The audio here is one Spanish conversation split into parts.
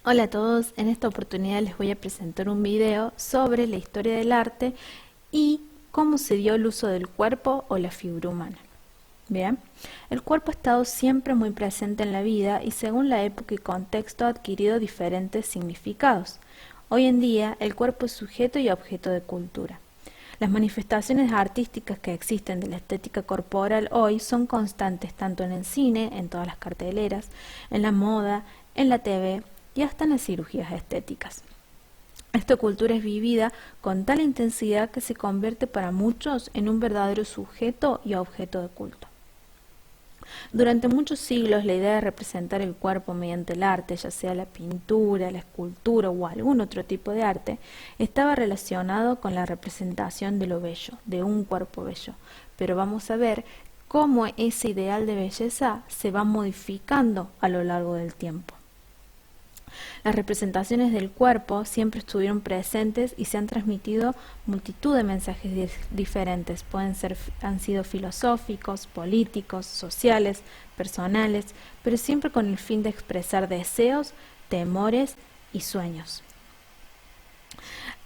Hola a todos, en esta oportunidad les voy a presentar un video sobre la historia del arte y cómo se dio el uso del cuerpo o la figura humana. Bien, el cuerpo ha estado siempre muy presente en la vida y según la época y contexto ha adquirido diferentes significados. Hoy en día el cuerpo es sujeto y objeto de cultura. Las manifestaciones artísticas que existen de la estética corporal hoy son constantes tanto en el cine, en todas las carteleras, en la moda, en la TV y hasta en las cirugías estéticas. Esta cultura es vivida con tal intensidad que se convierte para muchos en un verdadero sujeto y objeto de culto. Durante muchos siglos la idea de representar el cuerpo mediante el arte, ya sea la pintura, la escultura o algún otro tipo de arte, estaba relacionado con la representación de lo bello, de un cuerpo bello. Pero vamos a ver cómo ese ideal de belleza se va modificando a lo largo del tiempo. Las representaciones del cuerpo siempre estuvieron presentes y se han transmitido multitud de mensajes diferentes. Han sido filosóficos, políticos, sociales, personales, pero siempre con el fin de expresar deseos, temores y sueños.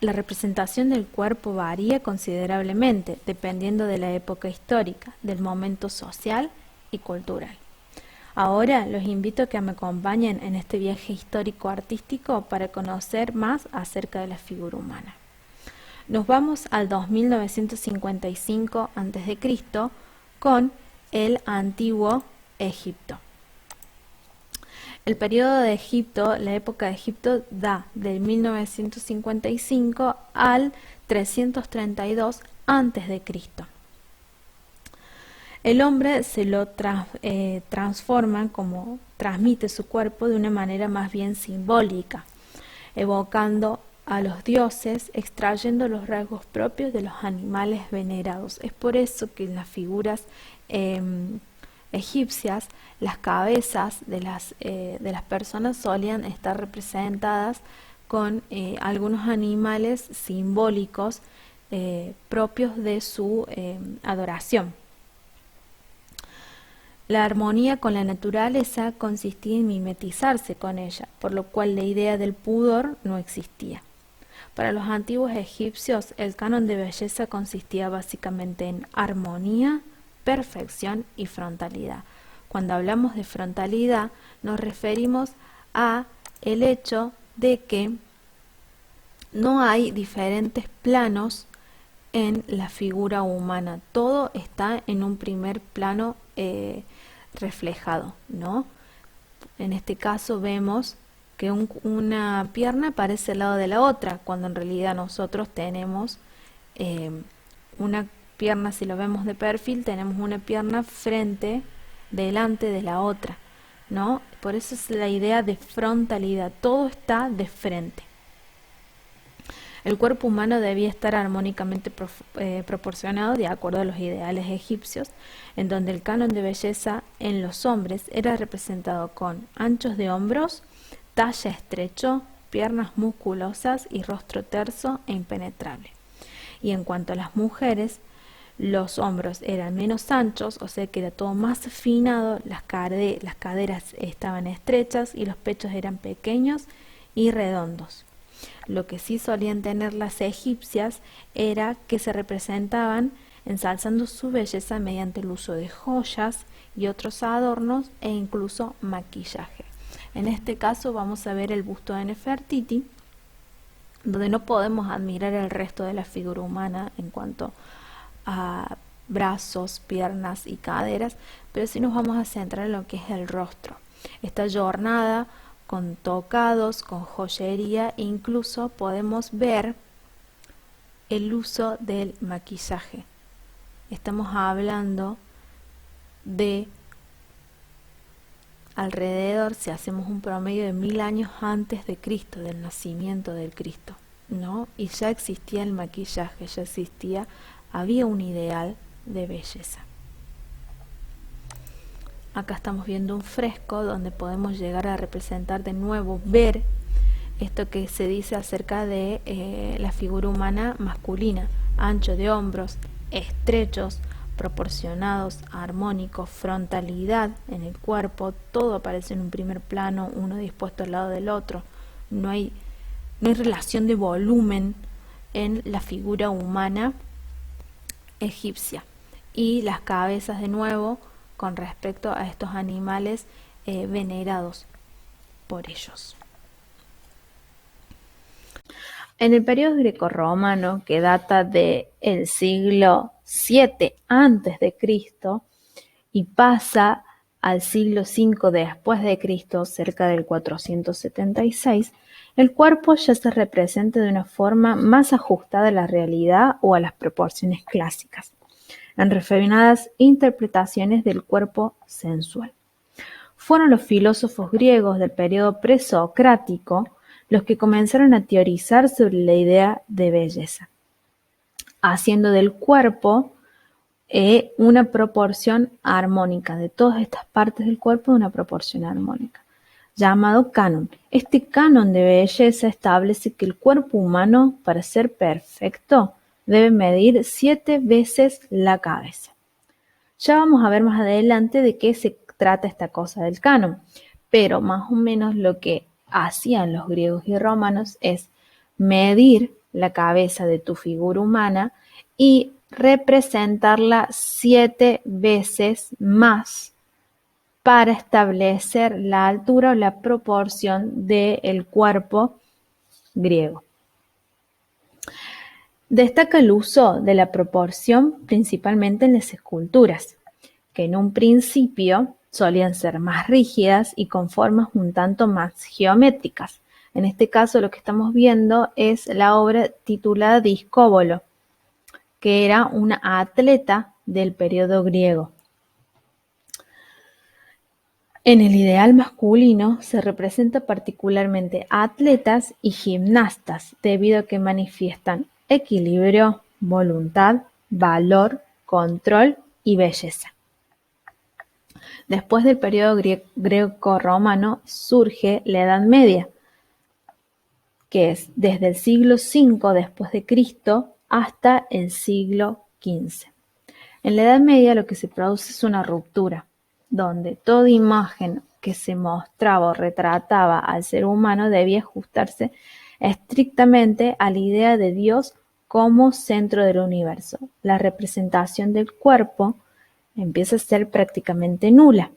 La representación del cuerpo varía considerablemente dependiendo de la época histórica, del momento social y cultural. Ahora los invito a que me acompañen en este viaje histórico-artístico para conocer más acerca de la figura humana. Nos vamos al 2955 a.C. con el antiguo Egipto. El periodo de Egipto, la época de Egipto, da del 1955 al 332 a.C. El hombre se lo transforma, como transmite su cuerpo de una manera más bien simbólica, evocando a los dioses, extrayendo los rasgos propios de los animales venerados. Es por eso que en las figuras egipcias, las cabezas de las personas solían estar representadas con algunos animales simbólicos propios de su adoración. La armonía con la naturaleza consistía en mimetizarse con ella, por lo cual la idea del pudor no existía. Para los antiguos egipcios, el canon de belleza consistía básicamente en armonía, perfección y frontalidad. Cuando hablamos de frontalidad, nos referimos a el hecho de que no hay diferentes planos en la figura humana. Todo está en un primer plano reflejado, ¿no? En este caso vemos que una pierna aparece al lado de la otra, cuando en realidad nosotros tenemos una pierna, si lo vemos de perfil, tenemos una pierna delante de la otra, ¿no? Por eso es la idea de frontalidad, todo está de frente. El cuerpo humano debía estar armónicamente proporcionado de acuerdo a los ideales egipcios, en donde el canon de belleza en los hombres era representado con anchos de hombros, talle estrecho, piernas musculosas y rostro terso e impenetrable. Y en cuanto a las mujeres, los hombros eran menos anchos, o sea que era todo más afinado, las caderas estaban estrechas y los pechos eran pequeños y redondos. Lo que sí solían tener las egipcias era que se representaban ensalzando su belleza mediante el uso de joyas y otros adornos e incluso maquillaje. En este caso vamos a ver el busto de Nefertiti, donde no podemos admirar el resto de la figura humana en cuanto a brazos, piernas y caderas, pero sí nos vamos a centrar en lo que es el rostro. Está adornada con tocados, con joyería, e incluso podemos ver el uso del maquillaje. Estamos hablando de alrededor, si hacemos un promedio de 1000 años antes de Cristo, del nacimiento del Cristo, ¿no? Y ya existía el maquillaje, había un ideal de belleza. Acá estamos viendo un fresco donde podemos llegar a representar de nuevo, ver esto que se dice acerca de la figura humana masculina: ancho de hombros, estrechos, proporcionados, armónicos, frontalidad en el cuerpo, todo aparece en un primer plano, uno dispuesto al lado del otro. No hay relación de volumen en la figura humana egipcia. Y las cabezas, de nuevo, con respecto a estos animales venerados por ellos. En el periodo grecorromano, que data del siglo VII a.C. y pasa al siglo V después de Cristo, cerca del 476, el cuerpo ya se representa de una forma más ajustada a la realidad o a las proporciones clásicas, en refinadas interpretaciones del cuerpo sensual. Fueron los filósofos griegos del periodo presocrático los que comenzaron a teorizar sobre la idea de belleza, haciendo del cuerpo una proporción armónica, de todas estas partes del cuerpo una proporción armónica, llamado canon. Este canon de belleza establece que el cuerpo humano, para ser perfecto, debe medir 7 veces la cabeza. Ya vamos a ver más adelante de qué se trata esta cosa del canon, pero más o menos lo que hacían los griegos y romanos es medir la cabeza de tu figura humana y representarla 7 veces más para establecer la altura o la proporción del cuerpo griego. Destaca el uso de la proporción principalmente en las esculturas, que en un principio solían ser más rígidas y con formas un tanto más geométricas. En este caso lo que estamos viendo es la obra titulada Discóbolo, que era una atleta del periodo griego. En el ideal masculino se representa particularmente a atletas y gimnastas, debido a que manifiestan equilibrio, voluntad, valor, control y belleza. Después del periodo greco-romano surge la Edad Media, que es desde el siglo V después de Cristo hasta el siglo XV. En la Edad Media lo que se produce es una ruptura, donde toda imagen que se mostraba o retrataba al ser humano debía ajustarse estrictamente a la idea de Dios como centro del universo. La representación del cuerpo empieza a ser prácticamente nula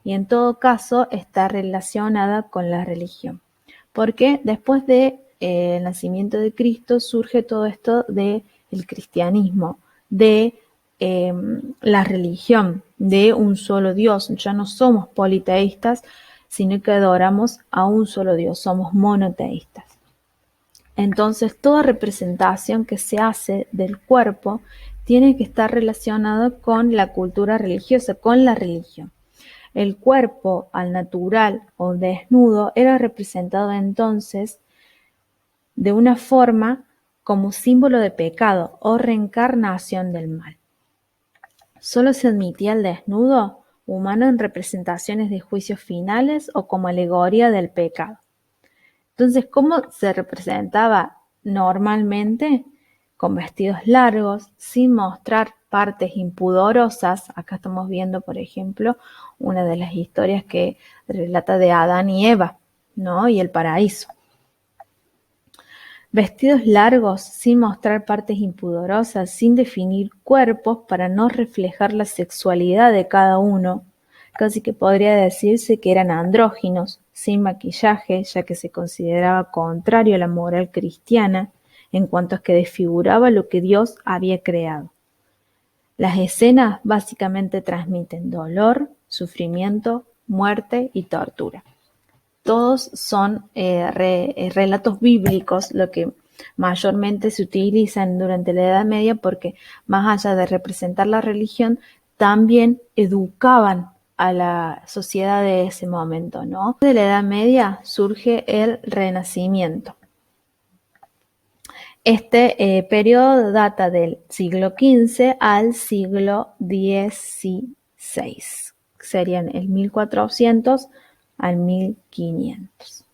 y en todo caso está relacionada con la religión, porque después del nacimiento de Cristo surge todo esto del cristianismo, de la religión, de un solo Dios. Ya no somos politeístas, sino que adoramos a un solo Dios, somos monoteístas. Entonces, toda representación que se hace del cuerpo tiene que estar relacionada con la cultura religiosa, con la religión. El cuerpo al natural o desnudo era representado entonces de una forma como símbolo de pecado o reencarnación del mal. Solo se admitía el desnudo humano en representaciones de juicios finales o como alegoría del pecado. Entonces, ¿cómo se representaba normalmente? Con vestidos largos, sin mostrar partes impudorosas. Acá estamos viendo, por ejemplo, una de las historias que relata de Adán y Eva, ¿no? Y el paraíso. Vestidos largos, sin mostrar partes impudorosas, sin definir cuerpos para no reflejar la sexualidad de cada uno. Casi que podría decirse que eran andróginos, sin maquillaje, ya que se consideraba contrario a la moral cristiana, en cuanto a que desfiguraba lo que Dios había creado. Las escenas básicamente transmiten dolor, sufrimiento, muerte y tortura. Todos son relatos bíblicos, lo que mayormente se utilizan durante la Edad Media, porque más allá de representar la religión, también educaban a la sociedad de ese momento, ¿no? De la Edad Media surge el Renacimiento. Este periodo data del siglo XV al siglo XVI. Serían el 1400 al 1500.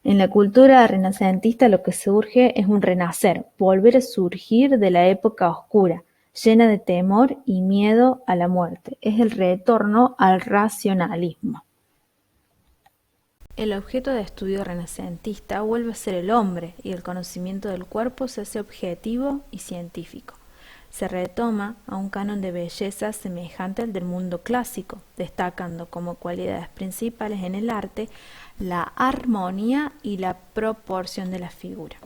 En la cultura renacentista lo que surge es un renacer, volver a surgir de la época oscura, llena de temor y miedo a la muerte. Es el retorno al racionalismo. El objeto de estudio renacentista vuelve a ser el hombre y el conocimiento del cuerpo se hace objetivo y científico. Se retoma a un canon de belleza semejante al del mundo clásico, destacando como cualidades principales en el arte la armonía y la proporción de la figura.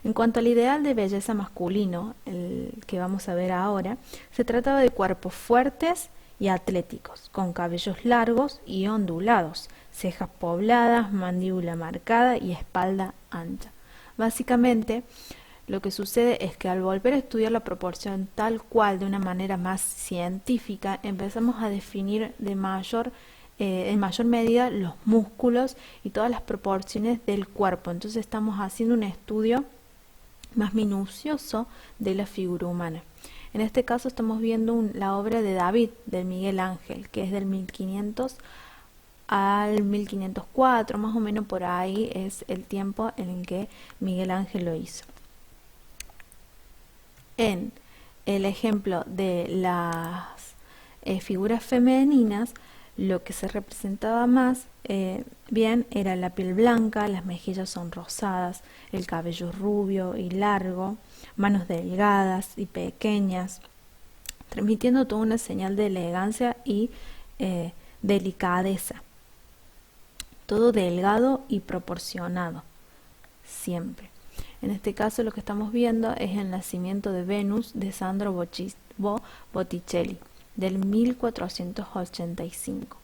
En cuanto al ideal de belleza masculino, el que vamos a ver ahora, se trataba de cuerpos fuertes y atléticos, con cabellos largos y ondulados, cejas pobladas, mandíbula marcada y espalda ancha. Básicamente, lo que sucede es que al volver a estudiar la proporción tal cual de una manera más científica, empezamos a definir en mayor medida los músculos y todas las proporciones del cuerpo. Entonces estamos haciendo un estudio más minucioso de la figura humana. En este caso estamos viendo la obra de David, de Miguel Ángel, que es del 1500 al 1504, más o menos por ahí es el tiempo en el que Miguel Ángel lo hizo. En el ejemplo de las figuras femeninas, lo que se representaba más bien era la piel blanca, las mejillas sonrosadas, el cabello rubio y largo, manos delgadas y pequeñas, transmitiendo toda una señal de elegancia y delicadeza. Todo delgado y proporcionado, siempre. En este caso lo que estamos viendo es el nacimiento de Venus de Sandro Botticelli, del 1485.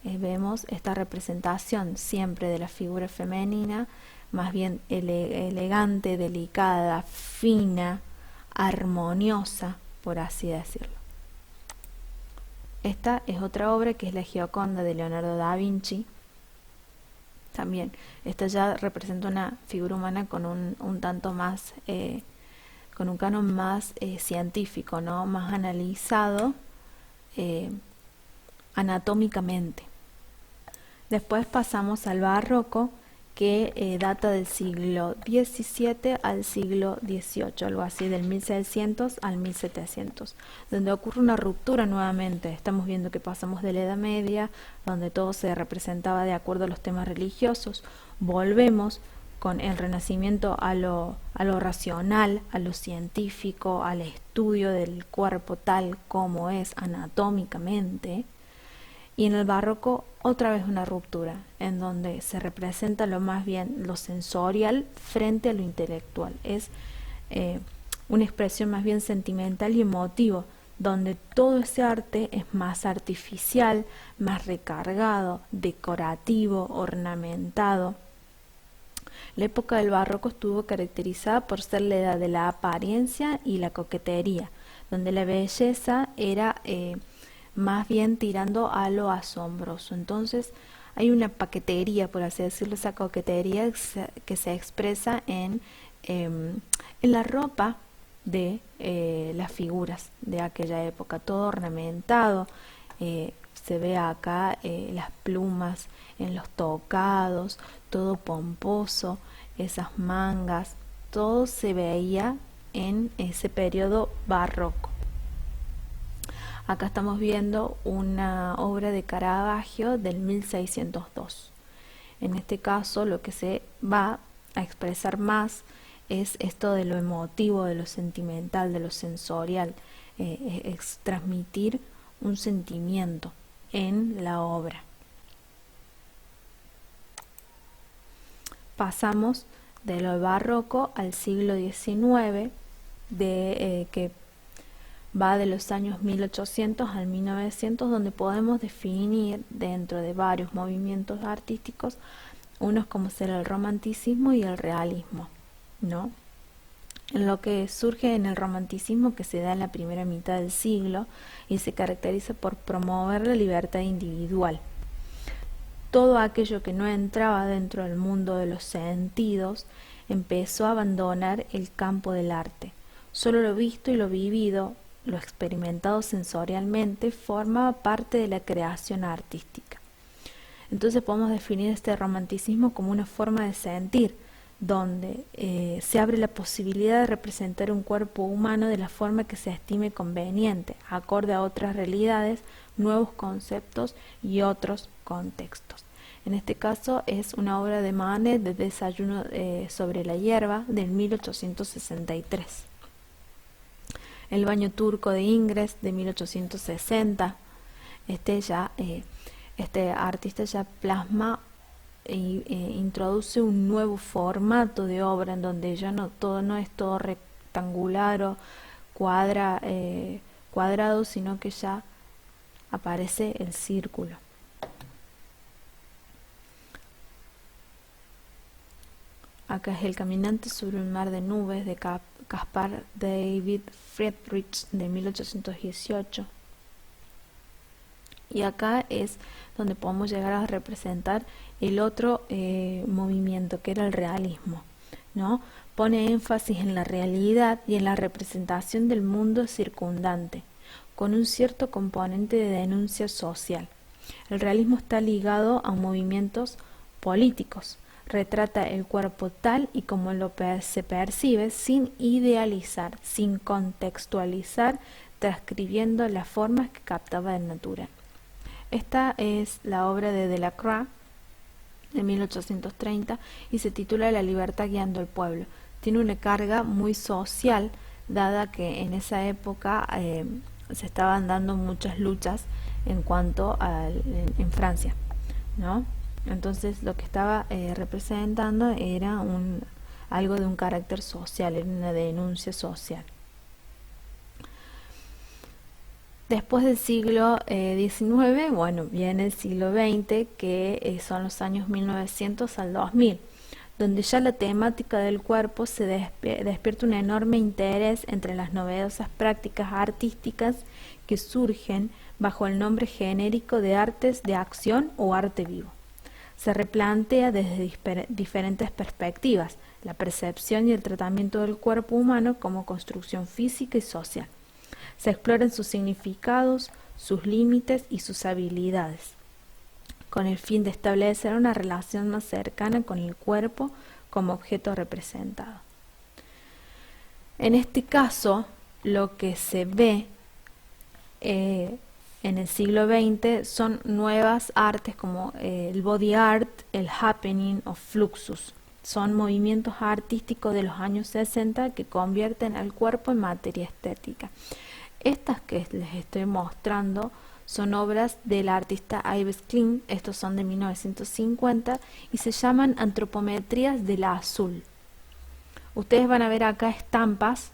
Vemos esta representación siempre de la figura femenina, más bien elegante, delicada, fina, armoniosa, por así decirlo. Esta es otra obra que es la Gioconda de Leonardo da Vinci. También, esta ya representa una figura humana con un tanto más, con un canon más científico, ¿no? Más analizado anatómicamente. Después pasamos al barroco, que data del siglo XVII al siglo XVIII, algo así del 1600 al 1700, donde ocurre una ruptura nuevamente. Estamos viendo que pasamos de la Edad Media, donde todo se representaba de acuerdo a los temas religiosos, volvemos con el Renacimiento a lo racional, a lo científico, al estudio del cuerpo tal como es anatómicamente. Y en el barroco otra vez una ruptura, en donde se representa lo más bien lo sensorial frente a lo intelectual. Es una expresión más bien sentimental y emotivo, donde todo ese arte es más artificial, más recargado, decorativo, ornamentado. La época del barroco estuvo caracterizada por ser la edad de la apariencia y la coquetería, donde la belleza era más bien tirando a lo asombroso. Entonces hay una paquetería, por así decirlo, esa coquetería que se expresa en la ropa de las figuras de aquella época, todo ornamentado. Se ve acá las plumas en los tocados, todo pomposo, esas mangas, todo se veía en ese periodo barroco. Acá estamos viendo una obra de Caravaggio del 1602. En este caso lo que se va a expresar más es esto de lo emotivo, de lo sentimental, de lo sensorial, es transmitir un sentimiento en la obra. Pasamos de lo barroco al siglo XIX, que va de los años 1800 al 1900, donde podemos definir dentro de varios movimientos artísticos, unos como ser el romanticismo y el realismo, ¿no? Lo que surge en el romanticismo, que se da en la primera mitad del siglo y se caracteriza por promover la libertad individual. Todo aquello que no entraba dentro del mundo de los sentidos empezó a abandonar el campo del arte. Solo lo visto y lo vivido, lo experimentado sensorialmente, forma parte de la creación artística. Entonces podemos definir este romanticismo como una forma de sentir, donde se abre la posibilidad de representar un cuerpo humano de la forma que se estime conveniente, acorde a otras realidades, nuevos conceptos y otros contextos. En este caso es una obra de Manet de Desayuno sobre la hierba del 1863. El baño turco de Ingres de 1860. Este artista ya plasma e introduce un nuevo formato de obra en donde ya no es todo rectangular o cuadrado, sino que ya aparece el círculo. Acá es El caminante sobre un mar de nubes de Caspar David Friedrich de 1818. Y acá es donde podemos llegar a representar el otro movimiento, que era el realismo, ¿no? Pone énfasis en la realidad y en la representación del mundo circundante, con un cierto componente de denuncia social. El realismo está ligado a movimientos políticos. Retrata el cuerpo tal y como se percibe, sin idealizar, sin contextualizar, transcribiendo las formas que captaba del natural. Esta es la obra de Delacroix de 1830 y se titula La libertad guiando al pueblo. Tiene una carga muy social, dada que en esa época se estaban dando muchas luchas en Francia, ¿no? Entonces lo que estaba representando era algo de un carácter social, era una denuncia social. Después del siglo XIX, viene el siglo XX, que son los años 1900 al 2000, donde ya la temática del cuerpo se despierta un enorme interés entre las novedosas prácticas artísticas que surgen bajo el nombre genérico de artes de acción o arte vivo. Se replantea desde diferentes perspectivas la percepción y el tratamiento del cuerpo humano como construcción física y social. Se exploran sus significados, sus límites y sus habilidades, con el fin de establecer una relación más cercana con el cuerpo como objeto representado. En este caso, lo que se ve en el siglo XX son nuevas artes como el body art, el happening o fluxus. Son movimientos artísticos de los años 60 que convierten al cuerpo en materia estética. Estas que les estoy mostrando son obras del artista Yves Klein, estos son de 1950 y se llaman antropometrías del azul. Ustedes van a ver acá estampas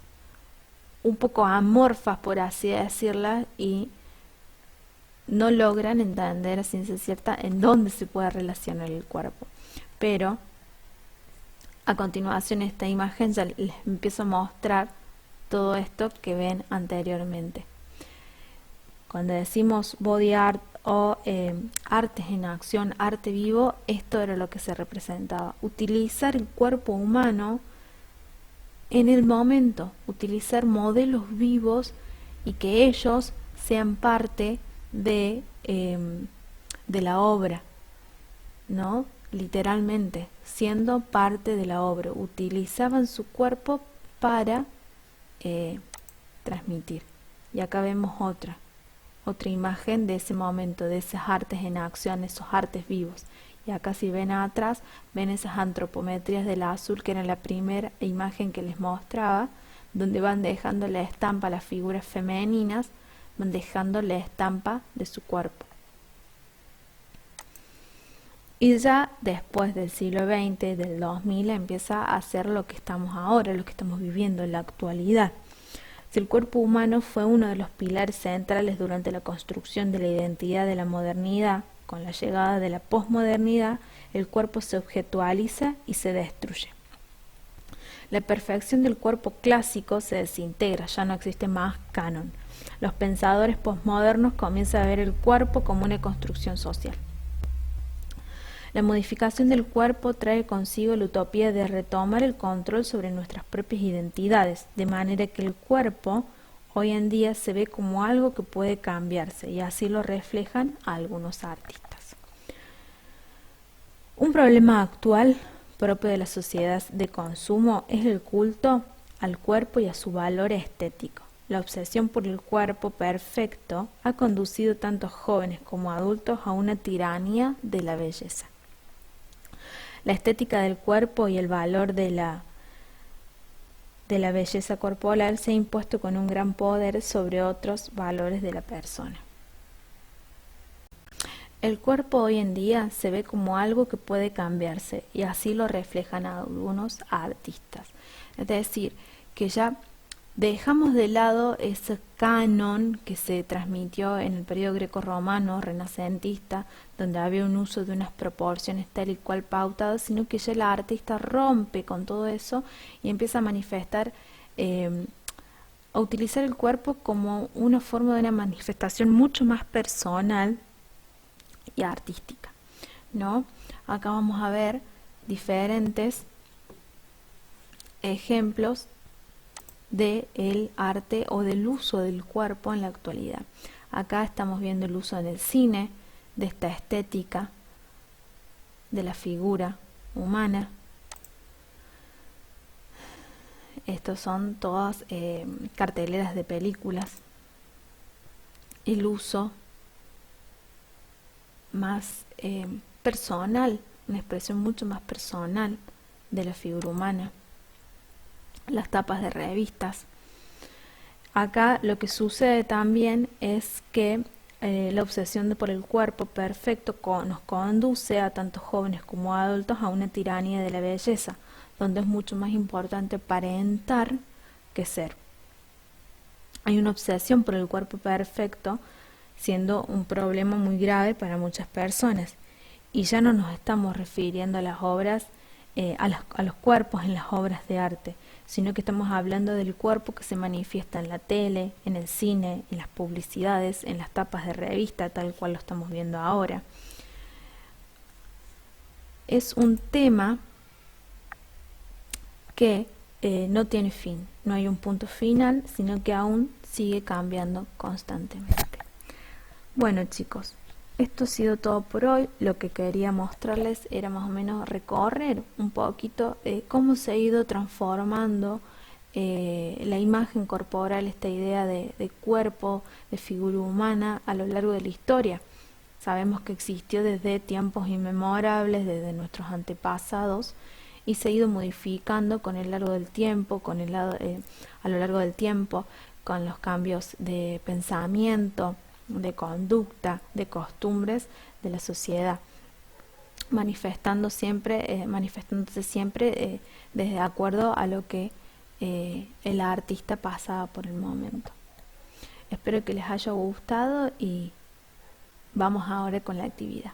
un poco amorfas, por así decirlas, y no logran entender a ciencia cierta en dónde se puede relacionar el cuerpo. Pero a continuación esta imagen ya les empiezo a mostrar todo esto que ven anteriormente. Cuando decimos body art o artes en acción, arte vivo, esto era lo que se representaba. Utilizar el cuerpo humano en el momento, utilizar modelos vivos y que ellos sean parte de la obra, ¿no? Literalmente, siendo parte de la obra. Utilizaban su cuerpo para transmitir. Y acá vemos otra imagen de ese momento, de esas artes en acción, esos artes vivos. Y acá si ven atrás, ven esas antropometrías del azul, que era la primera imagen que les mostraba, donde van dejando la estampa, las figuras femeninas van dejando la estampa de su cuerpo. Y ya después del siglo XX, del 2000, empieza a hacer lo que estamos ahora, lo que estamos viviendo en la actualidad. Si el cuerpo humano fue uno de los pilares centrales durante la construcción de la identidad de la modernidad, con la llegada de la posmodernidad, el cuerpo se objetualiza y se destruye. La perfección del cuerpo clásico se desintegra, ya no existe más canon. Los pensadores posmodernos comienzan a ver el cuerpo como una construcción social. La modificación del cuerpo trae consigo la utopía de retomar el control sobre nuestras propias identidades, de manera que el cuerpo hoy en día se ve como algo que puede cambiarse, y así lo reflejan algunos artistas. Un problema actual propio de la sociedad de consumo es el culto al cuerpo y a su valor estético. La obsesión por el cuerpo perfecto ha conducido tanto jóvenes como adultos a una tiranía de la belleza. La estética del cuerpo y el valor de la belleza corporal se ha impuesto con un gran poder sobre otros valores de la persona. El cuerpo hoy en día se ve como algo que puede cambiarse y así lo reflejan algunos artistas. Es decir, que ya dejamos de lado ese canon que se transmitió en el periodo grecorromano renacentista, donde había un uso de unas proporciones tal y cual pautadas, sino que ya el artista rompe con todo eso y empieza a manifestar, a utilizar el cuerpo como una forma de una manifestación mucho más personal y artística, ¿no? Acá vamos a ver diferentes ejemplos del arte o del uso del cuerpo en la actualidad. Acá estamos viendo el uso en el cine de esta estética de la figura humana. Estos son todas carteleras de películas. El uso más personal, una expresión mucho más personal de la figura humana. Las tapas de revistas. Acá lo que sucede también es que la obsesión por el cuerpo perfecto nos conduce a tanto jóvenes como adultos a una tiranía de la belleza, donde es mucho más importante aparentar que ser. Hay una obsesión por el cuerpo perfecto, siendo un problema muy grave para muchas personas. Y ya no nos estamos refiriendo a las obras, a los cuerpos en las obras de arte, sino que estamos hablando del cuerpo que se manifiesta en la tele, en el cine, en las publicidades, en las tapas de revista, tal cual lo estamos viendo ahora. Es un tema que no tiene fin, no hay un punto final, sino que aún sigue cambiando constantemente. Bueno, chicos, esto ha sido todo por hoy. Lo que quería mostrarles era más o menos recorrer un poquito cómo se ha ido transformando la imagen corporal, esta idea de cuerpo, de figura humana a lo largo de la historia. Sabemos que existió desde tiempos inmemorables, desde nuestros antepasados, y se ha ido modificando con el largo del tiempo, a lo largo del tiempo, con los cambios de pensamiento, de conducta, de costumbres de la sociedad, manifestándose siempre desde acuerdo a lo que el artista pasaba por el momento. Espero que les haya gustado y vamos ahora con la actividad.